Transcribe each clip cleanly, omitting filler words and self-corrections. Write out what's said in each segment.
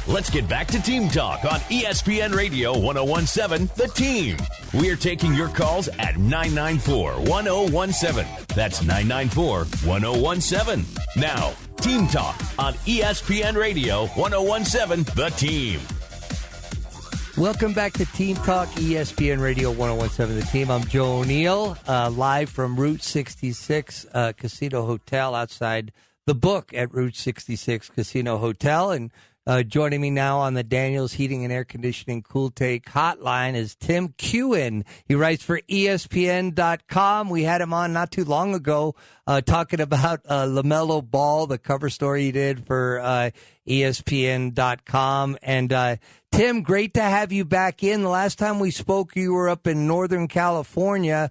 Let's get back to Team Talk on ESPN Radio 1017, The Team. We are taking your calls at 994-1017. That's 994-1017. Now, Team Talk on ESPN Radio 1017, The Team. Welcome back to Team Talk, ESPN Radio 1017, The Team. I'm Joe O'Neill, live from Route 66 Casino Hotel outside the book at Route 66 Casino Hotel. And joining me now on the Daniels Heating and Air Conditioning Cool Take hotline is Tim Keown. He writes for ESPN.com. We had him on not too long ago talking about LaMelo Ball, the cover story he did for ESPN.com. And Tim, great to have you back in. The last time we spoke, you were up in Northern California.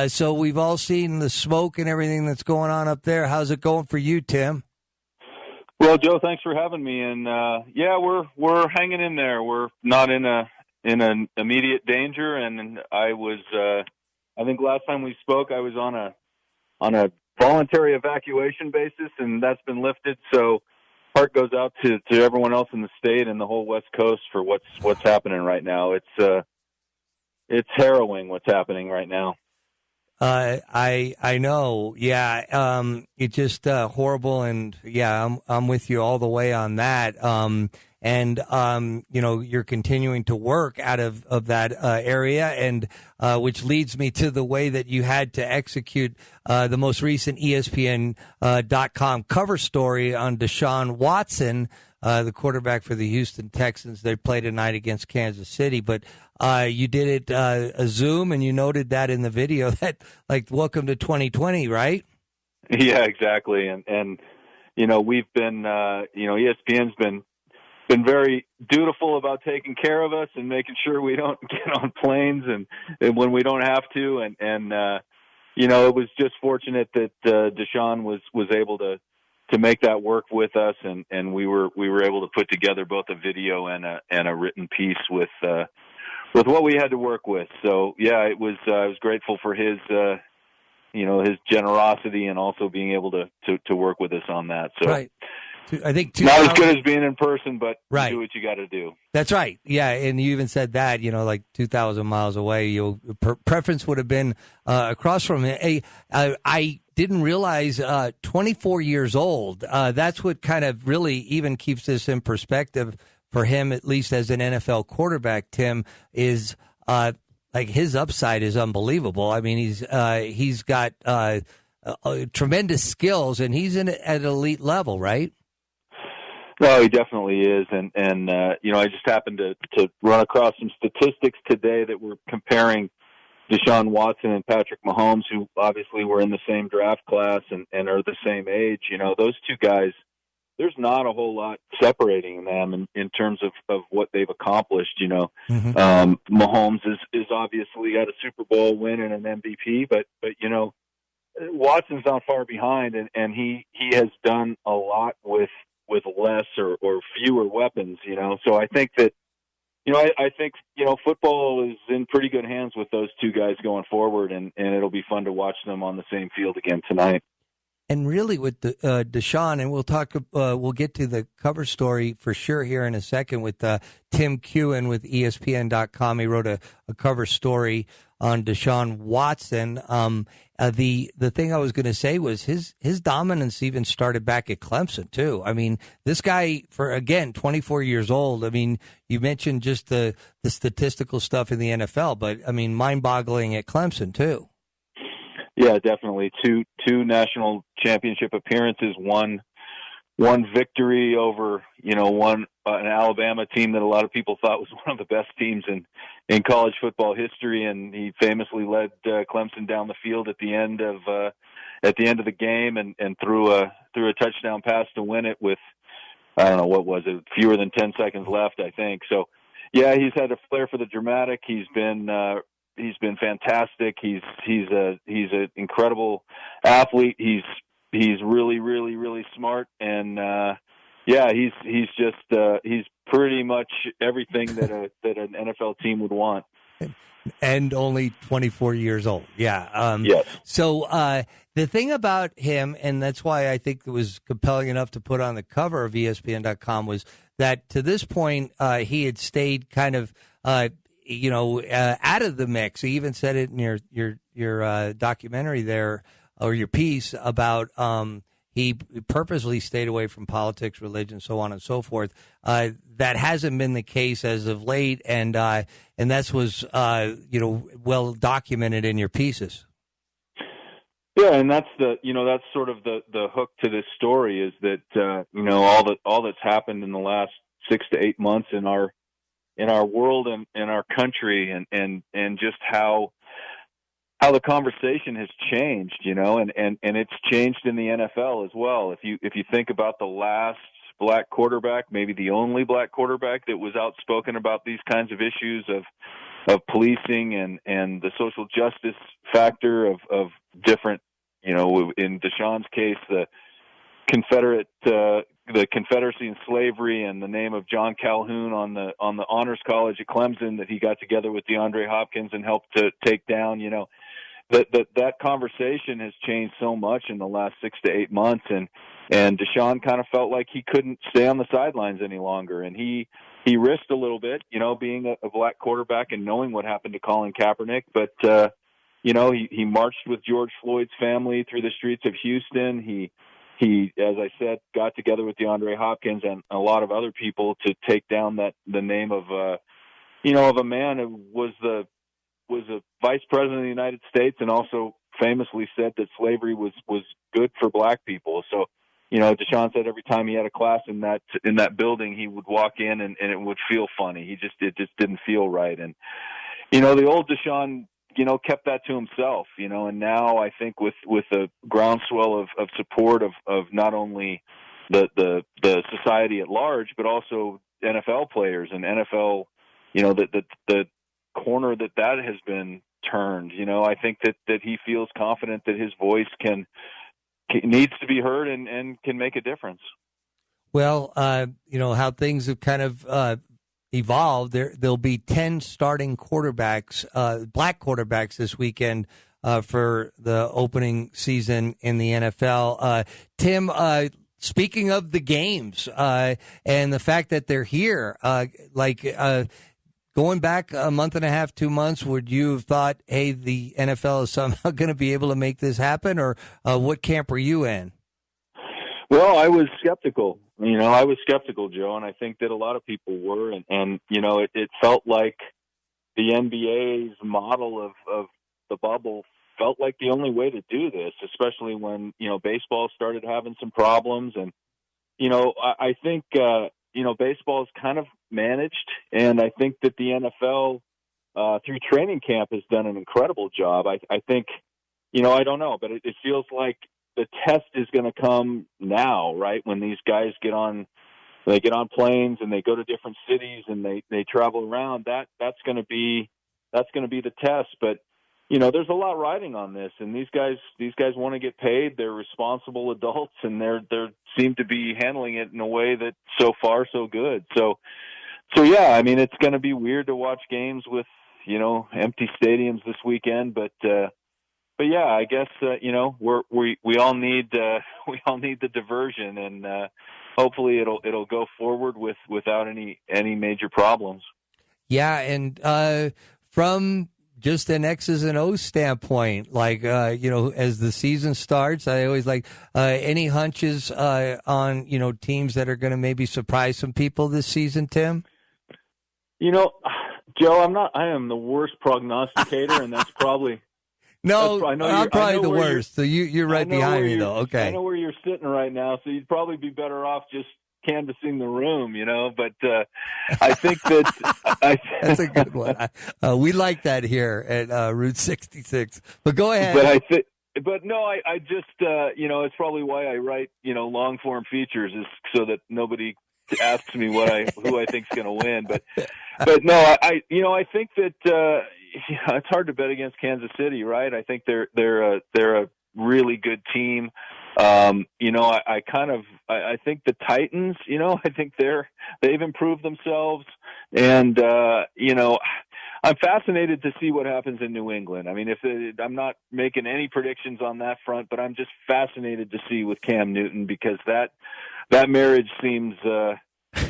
So we've all seen the smoke and everything that's going on up there. How's it going for you, Tim? Well, Joe, thanks for having me. And yeah, we're hanging in there. We're not in an immediate danger. And I was, I think last time we spoke, I was on a voluntary evacuation basis, and that's been lifted. So heart goes out to everyone else in the state and the whole West Coast for what's happening right now. It's harrowing what's happening right now. I know. Yeah. It's just horrible. And yeah, I'm with you all the way on that. You're continuing to work out of that area, and which leads me to the way that you had to execute the most recent ESPN.com cover story on Deshaun Watson, the quarterback for the Houston Texans. They play tonight against Kansas City, but you did it a Zoom, and you noted that in the video that, like, welcome to 2020, right? Yeah, exactly. And we've been, ESPN's been very dutiful about taking care of us and making sure we don't get on planes and when we don't have to. And it was just fortunate that Deshaun was able to make that work with us. And we were able to put together both a video and a written piece with what we had to work with. So yeah, I was grateful for his generosity and also being able to work with us on that. So right. I think not as good as being in person, but right. You do what you got to do. That's right. Yeah, and you even said that, like 2,000 miles away, your preference would have been across from it. I didn't realize 24 years old. That's what kind of really even keeps this in perspective for him, at least as an NFL quarterback. Tim, is like his upside is unbelievable. I mean, he's got tremendous skills, and he's at an elite level, right? No, he definitely is, and I just happened to run across some statistics today that were comparing Deshaun Watson and Patrick Mahomes, who obviously were in the same draft class and are the same age. Those two guys, there's not a whole lot separating them in terms of what they've accomplished. Mm-hmm. Mahomes is obviously got a Super Bowl win and an MVP, but Watson's not far behind, and he has done a lot with less or fewer weapons, So I think that, I think football is in pretty good hands with those two guys going forward, and it'll be fun to watch them on the same field again tonight. And really with Deshaun, and we'll get to the cover story for sure here in a second with Tim Keown with ESPN.com. He wrote a cover story on Deshaun Watson. The thing I was going to say was his dominance even started back at Clemson too. I mean, this guy, for again 24 years old. I mean, you mentioned just the statistical stuff in the NFL, but I mean, mind-boggling at Clemson too. Yeah, definitely. Two national championship appearances, one victory over an Alabama team that a lot of people thought was one of the best teams in college football history, and he famously led Clemson down the field at the end of the game and threw a touchdown pass to win it with, I don't know, what was it, fewer than 10 seconds left, I think. So yeah, he's had a flair for the dramatic. He's been fantastic. He's an incredible athlete. He's really, really, really smart, and he's pretty much everything that an NFL team would want. And only 24 years old. Yeah. Yes. So the thing about him, and that's why I think it was compelling enough to put on the cover of ESPN.com, was that to this point he had stayed kind of, out of the mix. He even said it in your documentary there, or your piece about he purposely stayed away from politics, religion, so on and so forth. That hasn't been the case as of late, and that was well documented in your pieces. Yeah, and that's that's sort of the hook to this story is that all that's happened in the last 6 to 8 months in our world and in our country, and just how the conversation has changed, and it's changed in the NFL as well. If you think about the last black quarterback, maybe the only black quarterback that was outspoken about these kinds of issues of policing and the social justice factor of different, in Deshaun's case, the Confederacy and slavery, and the name of John Calhoun on the honors college at Clemson that he got together with DeAndre Hopkins and helped to take down, that conversation has changed so much in the last 6 to 8 months, and Deshaun kind of felt like he couldn't stay on the sidelines any longer, and he risked a little bit, being a black quarterback and knowing what happened to Colin Kaepernick, but he marched with George Floyd's family through the streets of Houston. He, as I said, got together with DeAndre Hopkins and a lot of other people to take down the name of a man who was a vice president of the United States and also famously said that slavery was good for black people. So, Deshaun said every time he had a class in that building, he would walk in and it would feel funny. It just didn't feel right. And, the old Deshaun, kept that to himself, and now I think with a groundswell of support of not only the society at large, but also NFL players and NFL, the corner that has been turned, I think that he feels confident that his voice needs to be heard and can make a difference. Well, how things have kind of evolved. There'll be 10 starting quarterbacks, black quarterbacks this weekend for the opening season in the NFL. Tim, speaking of the games and the fact that they're here, going back a month and a half, 2 months, would you have thought, hey, the NFL is somehow going to be able to make this happen, or what camp were you in? Well, I was skeptical. Joe, and I think that a lot of people were, and it felt like the NBA's model of the bubble felt like the only way to do this, especially when, baseball started having some problems. And, I think, baseball is kind of managed, and I think that the NFL through training camp has done an incredible job. I think, I don't know, but it feels like the test is going to come now, right? When these guys get on planes and they go to different cities and they travel around, that's going to be the test. But, there's a lot riding on this, and these guys want to get paid. They're responsible adults, and they seem to be handling it in a way that so far so good. So yeah, I mean, it's going to be weird to watch games with, empty stadiums this weekend, but yeah, I guess we all need the diversion, and hopefully it'll go forward without any major problems. Yeah, and from just an X's and O's standpoint, as the season starts, I always like any hunches on teams that are going to maybe surprise some people this season, Tim? Joe, I am the worst prognosticator, and that's probably. No, I'm probably the worst. So you're right behind me, though. Okay. I know where you're sitting right now, so you'd probably be better off just canvassing the room, But I think that that's a good one. We like that here at Route 66. But go ahead. But no, I just it's probably why I write long form features, is so that nobody asks me who I think's going to win. But no, I think that. It's hard to bet against Kansas City, right? I think they're a really good team. I think the Titans, I think they've improved themselves, and I I'm fascinated to see what happens in New England. I mean, I'm not making any predictions on that front, but I'm just fascinated to see with Cam Newton, because that marriage seems to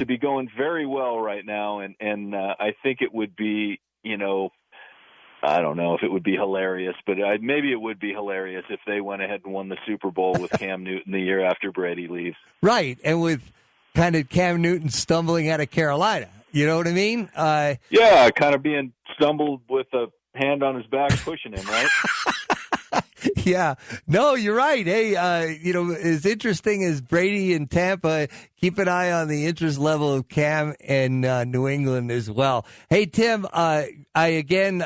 be going very well right now, and I think it would be, I don't know if it would be hilarious, but maybe it would be hilarious if they went ahead and won the Super Bowl with Cam Newton the year after Brady leaves. Right, and with kind of Cam Newton stumbling out of Carolina. You know what I mean? Yeah, kind of being stumbled with a hand on his back pushing him, right? Yeah. No, you're right. Hey, as interesting as Brady in Tampa, keep an eye on the interest level of Cam in New England as well. Hey, Tim, I again,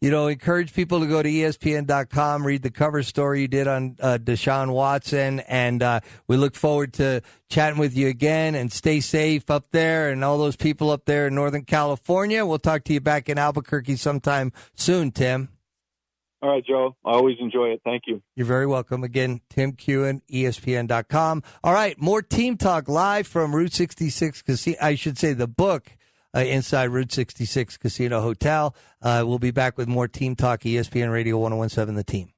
encourage people to go to ESPN.com, read the cover story you did on Deshaun Watson, and we look forward to chatting with you again, and stay safe up there and all those people up there in Northern California. We'll talk to you back in Albuquerque sometime soon, Tim. All right, Joe. I always enjoy it. Thank you. You're very welcome. Again, Tim Keown, ESPN.com. All right, more Team Talk live from Route 66 Casino. I should say the book inside Route 66 Casino Hotel. We'll be back with more Team Talk, ESPN Radio 101.7 The Team.